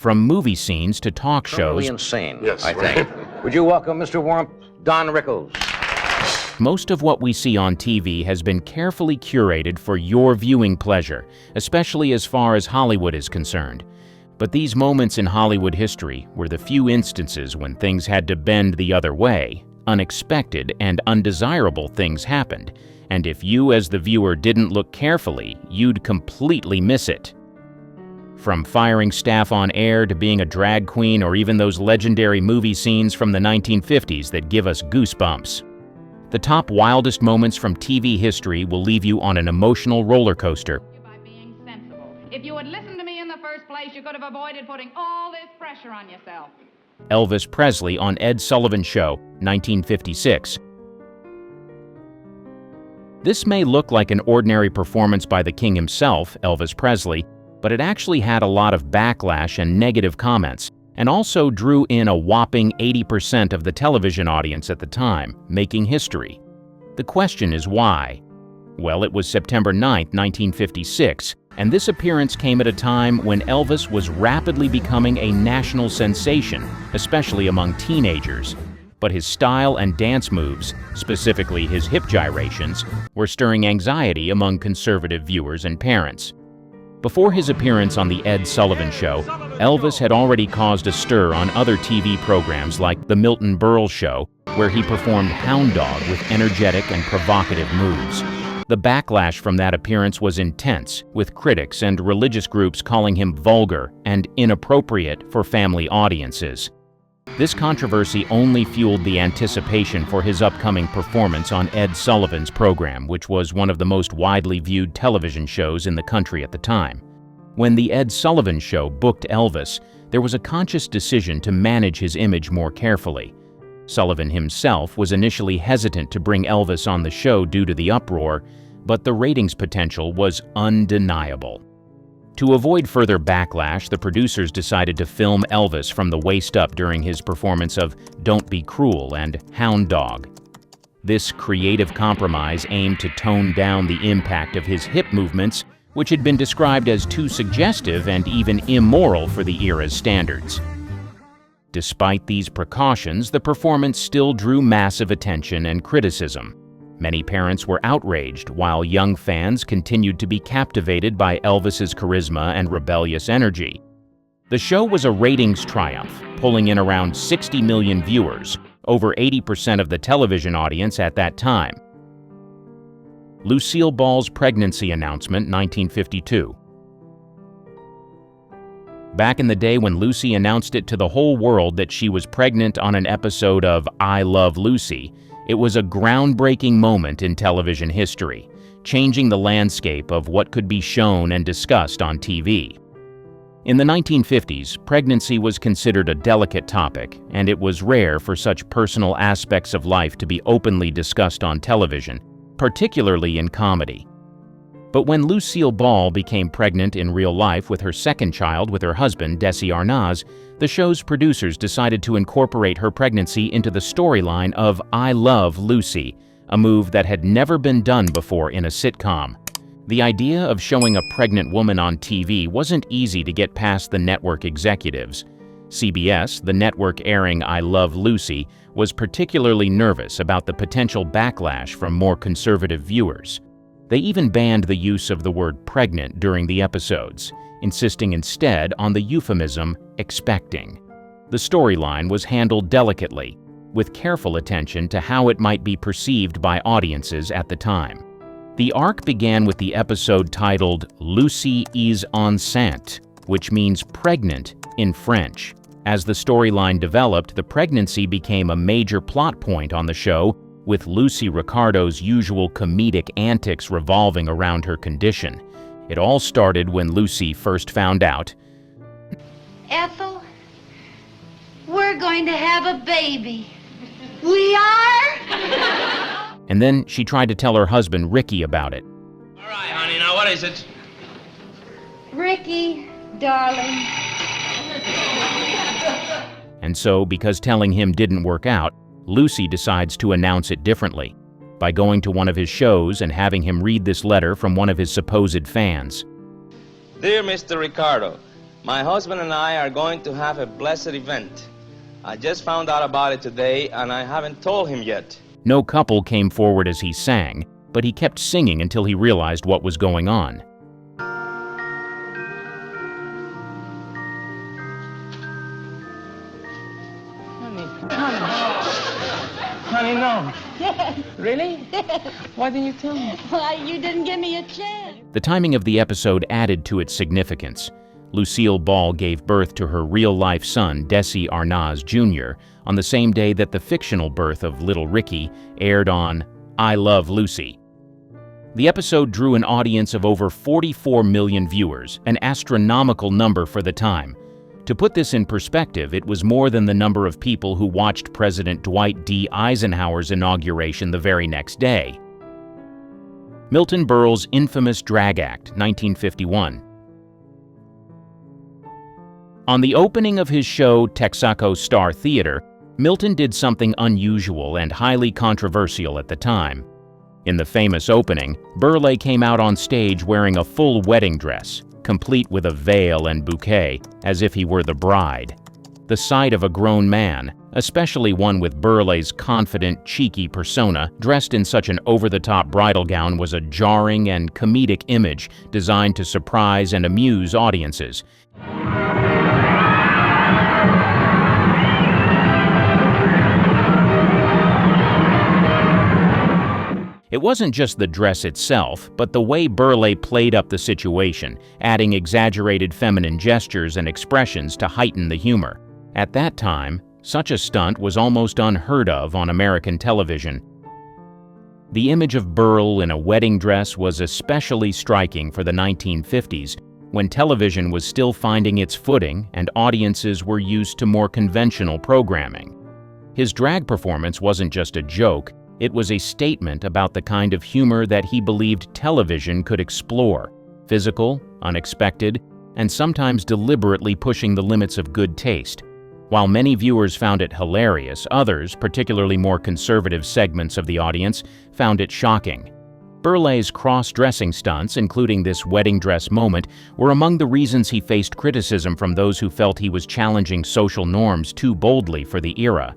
From movie scenes to talk Totally shows, insane, Yes, I right. think. Would you welcome Mr. Warmth, Don Rickles? most of what we see on TV has been carefully curated for your viewing pleasure, especially as far as Hollywood is concerned. But these moments in Hollywood history were the few instances when things had to bend the other way. Unexpected and undesirable things happened, and if you as the viewer didn't look carefully, you'd completely miss it. From firing staff on air to being a drag queen or even those legendary movie scenes from the 1950s that give us goosebumps. The top wildest moments from TV history will leave you on an emotional roller coaster. By being sensible. If you had listened to me in the first place, you could have avoided putting all this pressure on yourself. Elvis Presley on Ed Sullivan Show, 1956. This may look like an ordinary performance by the king himself, Elvis Presley, but it actually had a lot of backlash and negative comments, and also drew in a whopping 80% of the television audience at the time, making history. The question is why? Well, it was September 9, 1956, and this appearance came at a time when Elvis was rapidly becoming a national sensation, especially among teenagers. But his style and dance moves, specifically his hip gyrations, were stirring anxiety among conservative viewers and parents. Before his appearance on The Ed Sullivan Show, Elvis had already caused a stir on other TV programs like The Milton Berle Show, where he performed hound dog with energetic and provocative moves. The backlash from that appearance was intense, with critics and religious groups calling him vulgar and inappropriate for family audiences. This controversy only fueled the anticipation for his upcoming performance on Ed Sullivan's program, which was one of the most widely viewed television shows in the country at the time. When The Ed Sullivan Show booked Elvis, there was a conscious decision to manage his image more carefully. Sullivan himself was initially hesitant to bring Elvis on the show due to the uproar, but the ratings potential was undeniable. To avoid further backlash, the producers decided to film Elvis from the waist up during his performance of Don't Be Cruel and Hound Dog. This creative compromise aimed to tone down the impact of his hip movements, which had been described as too suggestive and even immoral for the era's standards. Despite these precautions, the performance still drew massive attention and criticism. Many parents were outraged, while young fans continued to be captivated by Elvis's charisma and rebellious energy. The show was a ratings triumph, pulling in around 60 million viewers, over 80% of the television audience at that time. Lucille Ball's pregnancy announcement, 1952. Back in the day when Lucy announced it to the whole world that she was pregnant on an episode of I Love Lucy, it was a groundbreaking moment in television history, changing the landscape of what could be shown and discussed on TV. In the 1950s, pregnancy was considered a delicate topic, and it was rare for such personal aspects of life to be openly discussed on television, particularly in comedy. But when Lucille Ball became pregnant in real life with her second child with her husband, Desi Arnaz, the show's producers decided to incorporate her pregnancy into the storyline of I Love Lucy, a move that had never been done before in a sitcom. The idea of showing a pregnant woman on TV wasn't easy to get past the network executives. CBS, the network airing I Love Lucy, was particularly nervous about the potential backlash from more conservative viewers. They even banned the use of the word pregnant during the episodes, insisting instead on the euphemism expecting. The storyline was handled delicately, with careful attention to how it might be perceived by audiences at the time. The arc began with the episode titled Lucy is enceinte, which means pregnant in French. As the storyline developed, the pregnancy became a major plot point on the show, with Lucy Ricardo's usual comedic antics revolving around her condition. It all started when Lucy first found out, Ethel, we're going to have a baby. We are? and then she tried to tell her husband Ricky about it. All right, honey, now what is it? Ricky, darling. And so, because telling him didn't work out, Lucy decides to announce it differently, by going to one of his shows and having him read this letter from one of his supposed fans. Dear Mr. Ricardo, My husband and I are going to have a blessed event. I just found out about it today, and I haven't told him yet. No couple came forward as he sang, but he kept singing until he realized what was going on. Honey, no. Really? Why didn't you tell me? Why, you didn't give me a chance. The timing of the episode added to its significance. Lucille Ball gave birth to her real-life son, Desi Arnaz Jr., on the same day that the fictional birth of Little Ricky aired on I Love Lucy. The episode drew an audience of over 44 million viewers, an astronomical number for the time. To put this in perspective, it was more than the number of people who watched President Dwight D. Eisenhower's inauguration the very next day. Milton Berle's infamous Drag Act, 1951. On the opening of his show Texaco Star Theater, Milton did something unusual and highly controversial at the time. In the famous opening, Berle came out on stage wearing a full wedding dress, complete with a veil and bouquet, as if he were the bride. The sight of a grown man, especially one with Berle's confident, cheeky persona, dressed in such an over-the-top bridal gown was a jarring and comedic image designed to surprise and amuse audiences. It wasn't just the dress itself, but the way Berle played up the situation, adding exaggerated feminine gestures and expressions to heighten the humor. At that time, such a stunt was almost unheard of on American television. The image of Berle in a wedding dress was especially striking for the 1950s, when television was still finding its footing and audiences were used to more conventional programming. His drag performance wasn't just a joke. It was a statement about the kind of humor that he believed television could explore, physical, unexpected, and sometimes deliberately pushing the limits of good taste. While many viewers found it hilarious, others, particularly more conservative segments of the audience, found it shocking. Berle's cross-dressing stunts, including this wedding dress moment, were among the reasons he faced criticism from those who felt he was challenging social norms too boldly for the era.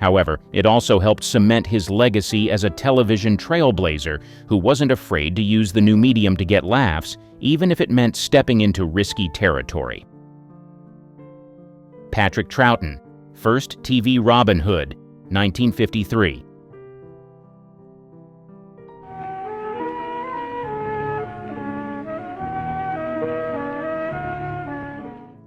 However, it also helped cement his legacy as a television trailblazer who wasn't afraid to use the new medium to get laughs, even if it meant stepping into risky territory. Patrick Troughton, first TV Robin Hood, 1953.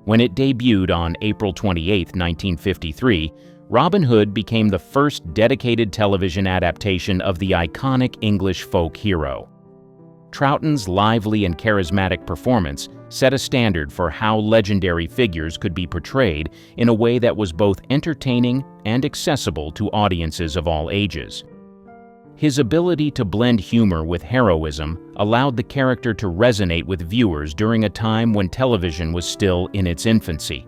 When it debuted on April 28, 1953, Robin Hood became the first dedicated television adaptation of the iconic English folk hero. Troughton's lively and charismatic performance set a standard for how legendary figures could be portrayed in a way that was both entertaining and accessible to audiences of all ages. His ability to blend humor with heroism allowed the character to resonate with viewers during a time when television was still in its infancy.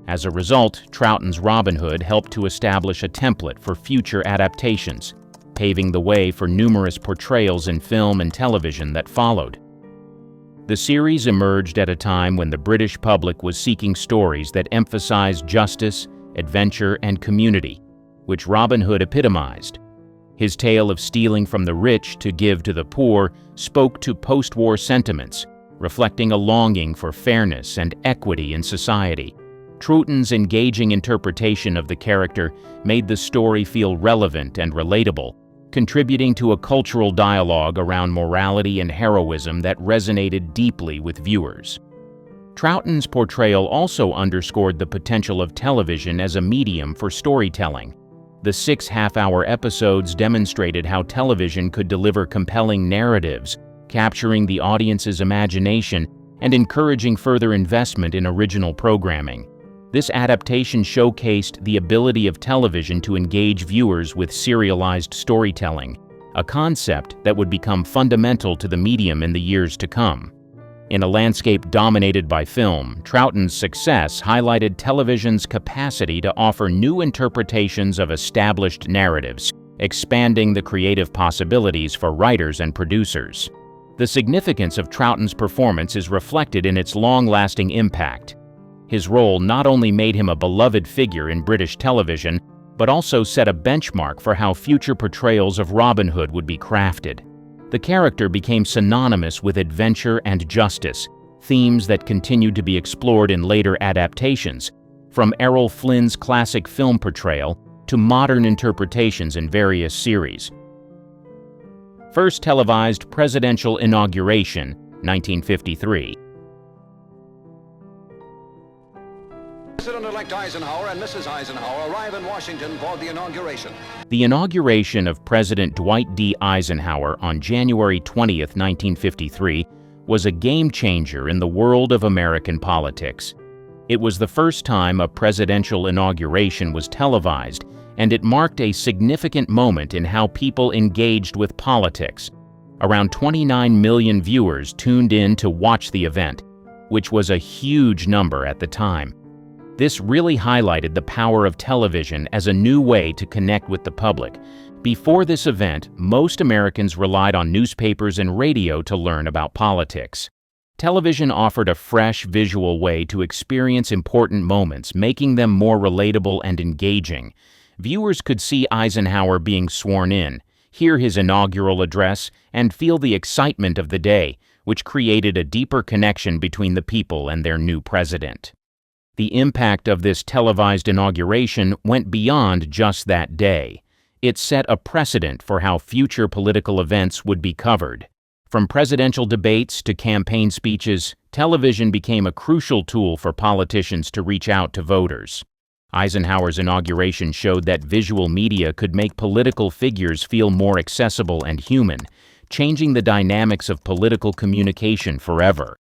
As a result, Troughton's Robin Hood helped to establish a template for future adaptations, paving the way for numerous portrayals in film and television that followed. The series emerged at a time when the British public was seeking stories that emphasized justice, adventure, and community, which Robin Hood epitomized. His tale of stealing from the rich to give to the poor spoke to post-war sentiments, reflecting a longing for fairness and equity in society. Troughton's engaging interpretation of the character made the story feel relevant and relatable, contributing to a cultural dialogue around morality and heroism that resonated deeply with viewers. Troughton's portrayal also underscored the potential of television as a medium for storytelling. The 6 half-hour episodes demonstrated how television could deliver compelling narratives, capturing the audience's imagination and encouraging further investment in original programming. This adaptation showcased the ability of television to engage viewers with serialized storytelling, a concept that would become fundamental to the medium in the years to come. In a landscape dominated by film, Troughton's success highlighted television's capacity to offer new interpretations of established narratives, expanding the creative possibilities for writers and producers. The significance of Troughton's performance is reflected in its long-lasting impact. His role not only made him a beloved figure in British television, but also set a benchmark for how future portrayals of Robin Hood would be crafted. The character became synonymous with adventure and justice, themes that continued to be explored in later adaptations, from Errol Flynn's classic film portrayal to modern interpretations in various series. First televised presidential inauguration, 1953. President-elect Eisenhower and Mrs. Eisenhower arrive in Washington for the inauguration. The inauguration of President Dwight D. Eisenhower on January 20, 1953, was a game-changer in the world of American politics. It was the first time a presidential inauguration was televised, and it marked a significant moment in how people engaged with politics. Around 29 million viewers tuned in to watch the event, which was a huge number at the time. This really highlighted the power of television as a new way to connect with the public. Before this event, most Americans relied on newspapers and radio to learn about politics. Television offered a fresh visual way to experience important moments, making them more relatable and engaging. Viewers could see Eisenhower being sworn in, hear his inaugural address, and feel the excitement of the day, which created a deeper connection between the people and their new president. The impact of this televised inauguration went beyond just that day. It set a precedent for how future political events would be covered. From presidential debates to campaign speeches, television became a crucial tool for politicians to reach out to voters. Eisenhower's inauguration showed that visual media could make political figures feel more accessible and human, changing the dynamics of political communication forever.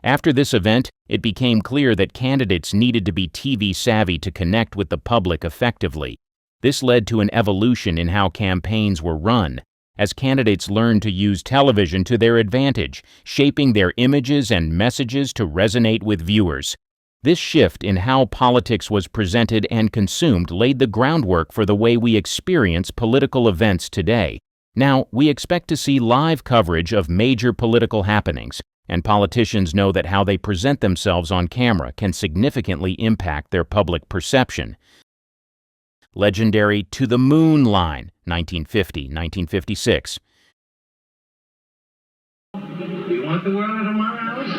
After this event, it became clear that candidates needed to be TV-savvy to connect with the public effectively. This led to an evolution in how campaigns were run, as candidates learned to use television to their advantage, shaping their images and messages to resonate with viewers. This shift in how politics was presented and consumed laid the groundwork for the way we experience political events today. Now, we expect to see live coverage of major political happenings, and politicians know that how they present themselves on camera can significantly impact their public perception. Legendary To the Moon line, 1950-1956. You want the world of tomorrow, Alice?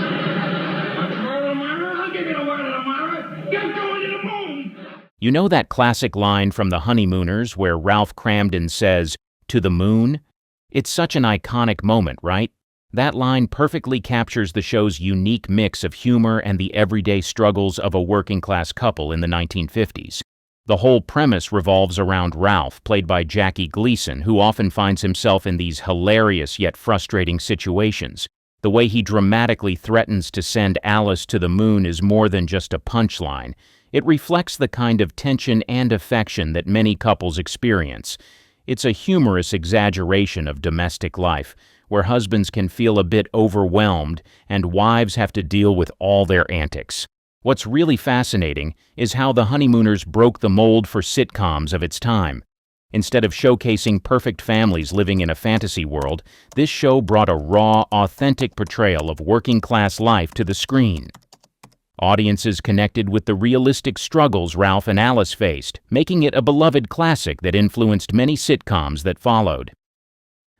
Want the world of tomorrow? I'll give you the world of tomorrow. You're going to the moon! You know that classic line from The Honeymooners where Ralph Cramden says, "To the moon"? It's such an iconic moment, right? That line perfectly captures the show's unique mix of humor and the everyday struggles of a working-class couple in the 1950s. The whole premise revolves around Ralph, played by Jackie Gleason, who often finds himself in these hilarious yet frustrating situations. The way he dramatically threatens to send Alice to the moon is more than just a punchline. It reflects the kind of tension and affection that many couples experience. It's a humorous exaggeration of domestic life, where husbands can feel a bit overwhelmed and wives have to deal with all their antics. What's really fascinating is how The Honeymooners broke the mold for sitcoms of its time. Instead of showcasing perfect families living in a fantasy world, this show brought a raw, authentic portrayal of working-class life to the screen. Audiences connected with the realistic struggles Ralph and Alice faced, making it a beloved classic that influenced many sitcoms that followed.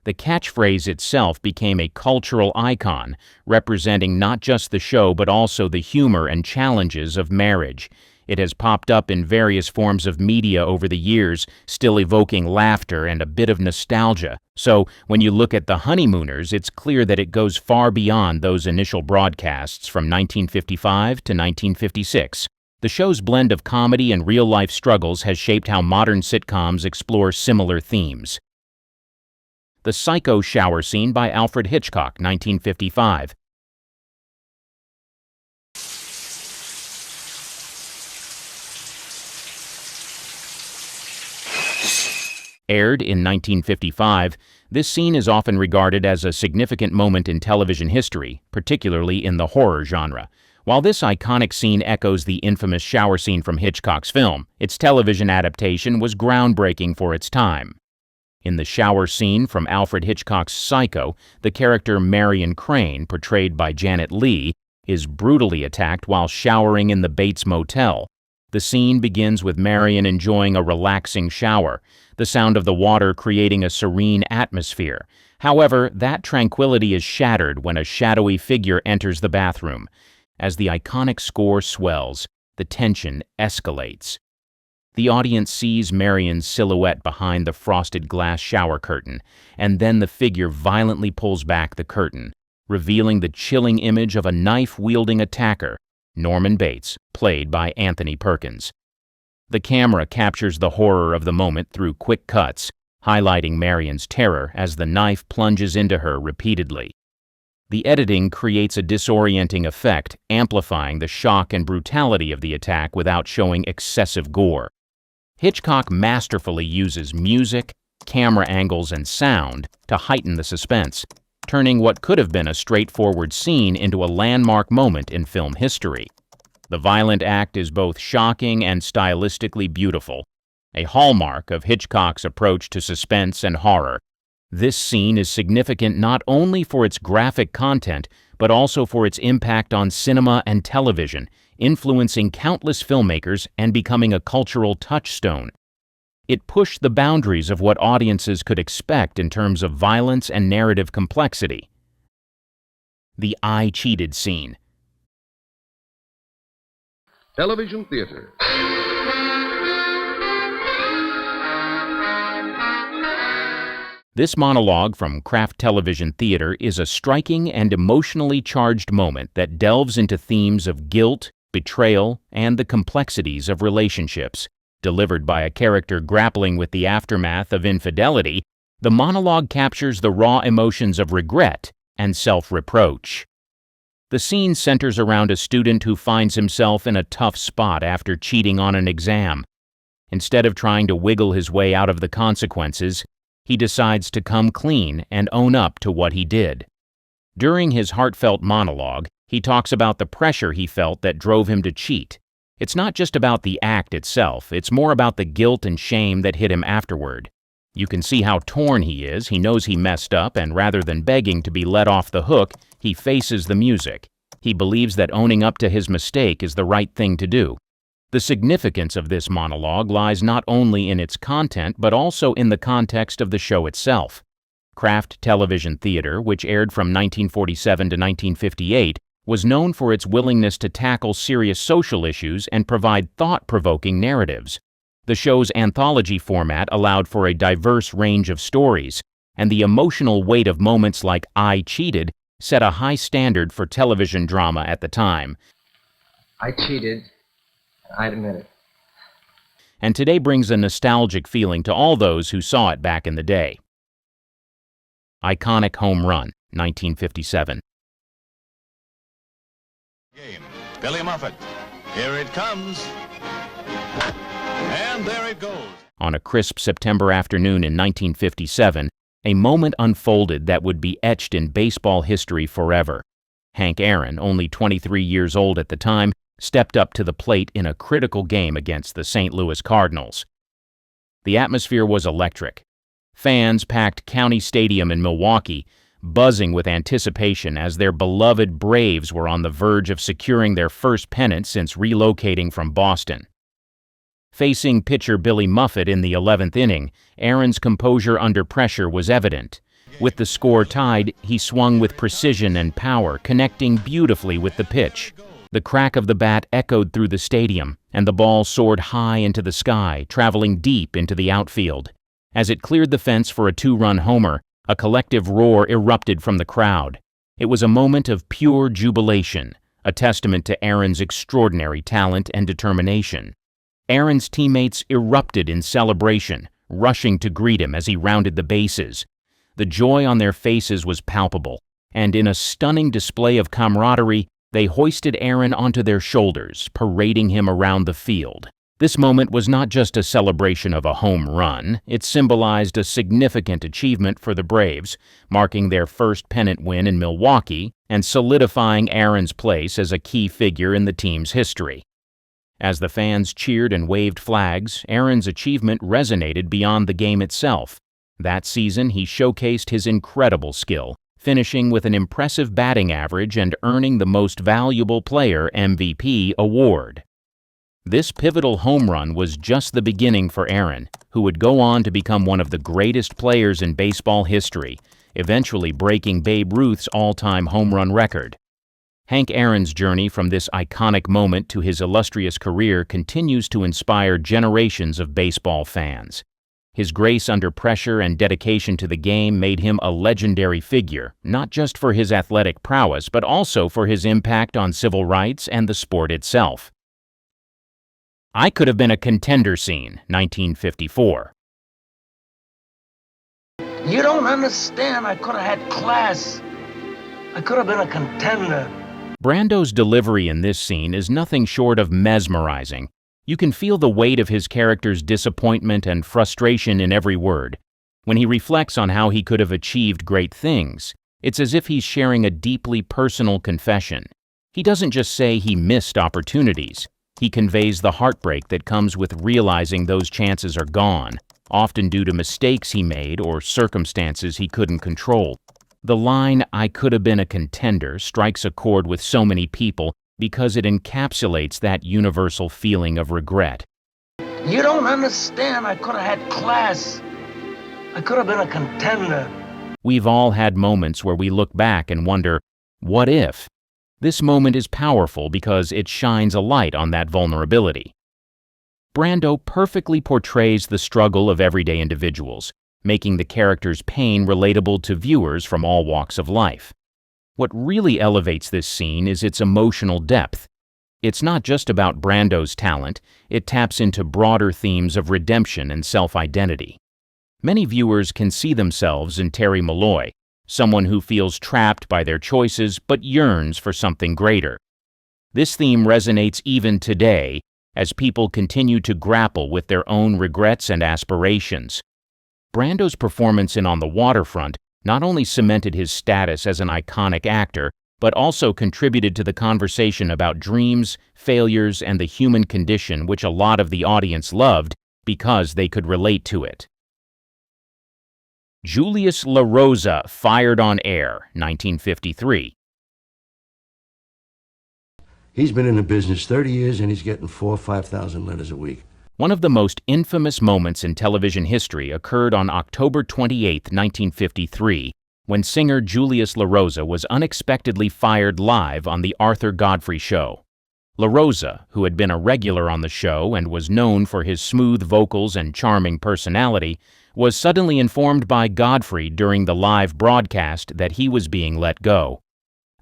The catchphrase itself became a cultural icon, representing not just the show but also the humor and challenges of marriage. It has popped up in various forms of media over the years, still evoking laughter and a bit of nostalgia. So, when you look at The Honeymooners, it's clear that it goes far beyond those initial broadcasts from 1955 to 1956. The show's blend of comedy and real-life struggles has shaped how modern sitcoms explore similar themes. The Psycho shower scene by Alfred Hitchcock, 1955. Aired in 1955, this scene is often regarded as a significant moment in television history, particularly in the horror genre. While this iconic scene echoes the infamous shower scene from Hitchcock's film, its television adaptation was groundbreaking for its time. In the shower scene from Alfred Hitchcock's Psycho, the character Marion Crane, portrayed by Janet Leigh, is brutally attacked while showering in the Bates Motel. The scene begins with Marion enjoying a relaxing shower, the sound of the water creating a serene atmosphere. However, that tranquility is shattered when a shadowy figure enters the bathroom. As the iconic score swells, the tension escalates. The audience sees Marion's silhouette behind the frosted glass shower curtain, and then the figure violently pulls back the curtain, revealing the chilling image of a knife-wielding attacker, Norman Bates, played by Anthony Perkins. The camera captures the horror of the moment through quick cuts, highlighting Marion's terror as the knife plunges into her repeatedly. The editing creates a disorienting effect, amplifying the shock and brutality of the attack without showing excessive gore. Hitchcock masterfully uses music, camera angles, and sound to heighten the suspense, turning what could have been a straightforward scene into a landmark moment in film history. The violent act is both shocking and stylistically beautiful, a hallmark of Hitchcock's approach to suspense and horror. This scene is significant not only for its graphic content, but also for its impact on cinema and television, influencing countless filmmakers and becoming a cultural touchstone. It pushed the boundaries of what audiences could expect in terms of violence and narrative complexity. The I Cheated scene. Television theater. This monologue from Kraft Television Theater is a striking and emotionally charged moment that delves into themes of guilt, betrayal, and the complexities of relationships. Delivered by a character grappling with the aftermath of infidelity, the monologue captures the raw emotions of regret and self-reproach. The scene centers around a student who finds himself in a tough spot after cheating on an exam. Instead of trying to wiggle his way out of the consequences, he decides to come clean and own up to what he did. During his heartfelt monologue, he talks about the pressure he felt that drove him to cheat. It's not just about the act itself, it's more about the guilt and shame that hit him afterward. You can see how torn he is. He knows he messed up, and rather than begging to be let off the hook, he faces the music. He believes that owning up to his mistake is the right thing to do. The significance of this monologue lies not only in its content, but also in the context of the show itself. Kraft Television Theater, which aired from 1947 to 1958, was known for its willingness to tackle serious social issues and provide thought-provoking narratives. The show's anthology format allowed for a diverse range of stories, and the emotional weight of moments like I Cheated set a high standard for television drama at the time. I cheated. I admit it. And today brings a nostalgic feeling to all those who saw it back in the day. Iconic Home Run, 1957. Game. Billy Muffet. Here it comes. And there it goes. On a crisp September afternoon in 1957, a moment unfolded that would be etched in baseball history forever. Hank Aaron, only 23 years old at the time, stepped up to the plate in a critical game against the St. Louis Cardinals. The atmosphere was electric. Fans packed County Stadium in Milwaukee, buzzing with anticipation as their beloved Braves were on the verge of securing their first pennant since relocating from Boston. Facing pitcher Billy Muffet in the 11th inning, Aaron's composure under pressure was evident. With the score tied, he swung with precision and power, connecting beautifully with the pitch. The crack of the bat echoed through the stadium, and the ball soared high into the sky, traveling deep into the outfield. As it cleared the fence for a two-run homer, a collective roar erupted from the crowd. It was a moment of pure jubilation, a testament to Aaron's extraordinary talent and determination. Aaron's teammates erupted in celebration, rushing to greet him as he rounded the bases. The joy on their faces was palpable, and in a stunning display of camaraderie, they hoisted Aaron onto their shoulders, parading him around the field. This moment was not just a celebration of a home run, it symbolized a significant achievement for the Braves, marking their first pennant win in Milwaukee and solidifying Aaron's place as a key figure in the team's history. As the fans cheered and waved flags, Aaron's achievement resonated beyond the game itself. That season, he showcased his incredible skill, finishing with an impressive batting average and earning the Most Valuable Player (MVP) award. This pivotal home run was just the beginning for Aaron, who would go on to become one of the greatest players in baseball history, eventually breaking Babe Ruth's all-time home run record. Hank Aaron's journey from this iconic moment to his illustrious career continues to inspire generations of baseball fans. His grace under pressure and dedication to the game made him a legendary figure, not just for his athletic prowess, but also for his impact on civil rights and the sport itself. I Could Have Been a Contender scene, 1954. You don't understand. I could have had class. I could have been a contender. Brando's delivery in this scene is nothing short of mesmerizing. You can feel the weight of his character's disappointment and frustration in every word. When he reflects on how he could have achieved great things, it's as if he's sharing a deeply personal confession. He doesn't just say he missed opportunities. He conveys the heartbreak that comes with realizing those chances are gone, often due to mistakes he made or circumstances he couldn't control. The line, "I could have been a contender," strikes a chord with so many people because it encapsulates that universal feeling of regret. You don't understand. I could have had class. I could have been a contender. We've all had moments where we look back and wonder, what if? This moment is powerful because it shines a light on that vulnerability. Brando perfectly portrays the struggle of everyday individuals, making the character's pain relatable to viewers from all walks of life. What really elevates this scene is its emotional depth. It's not just about Brando's talent, it taps into broader themes of redemption and self-identity. Many viewers can see themselves in Terry Malloy, someone who feels trapped by their choices but yearns for something greater. This theme resonates even today as people continue to grapple with their own regrets and aspirations. Brando's performance in On the Waterfront not only cemented his status as an iconic actor, but also contributed to the conversation about dreams, failures, and the human condition, which a lot of the audience loved because they could relate to it. Julius La Rosa fired on air, 1953. He's been in the business 30 years and he's getting 4,000 or 5,000 letters a week. One of the most infamous moments in television history occurred on October 28, 1953, when singer Julius La Rosa was unexpectedly fired live on The Arthur Godfrey Show. La Rosa, who had been a regular on the show and was known for his smooth vocals and charming personality, was suddenly informed by Godfrey during the live broadcast that he was being let go.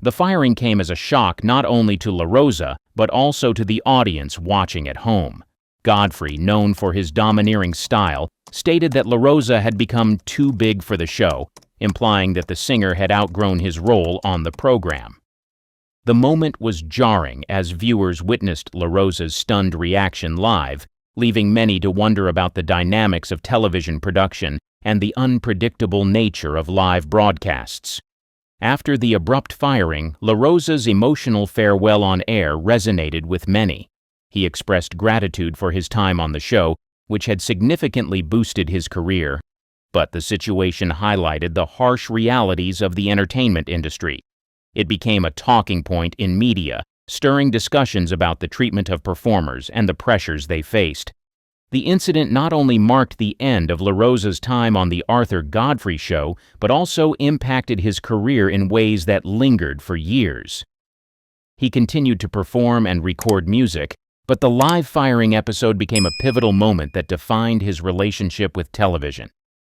The firing came as a shock not only to La Rosa, but also to the audience watching at home. Godfrey, known for his domineering style, stated that La Rosa had become too big for the show, implying that the singer had outgrown his role on the program. The moment was jarring as viewers witnessed La Rosa's stunned reaction live, leaving many to wonder about the dynamics of television production and the unpredictable nature of live broadcasts. After the abrupt firing, La Rosa's emotional farewell on air resonated with many. He expressed gratitude for his time on the show, which had significantly boosted his career. But the situation highlighted the harsh realities of the entertainment industry. It became a talking point in media, stirring discussions about the treatment of performers and the pressures they faced. The incident not only marked the end of La Rosa's time on The Arthur Godfrey Show, but also impacted his career in ways that lingered for years. He continued to perform and record music, but the live firing episode became a pivotal moment that defined his relationship with television.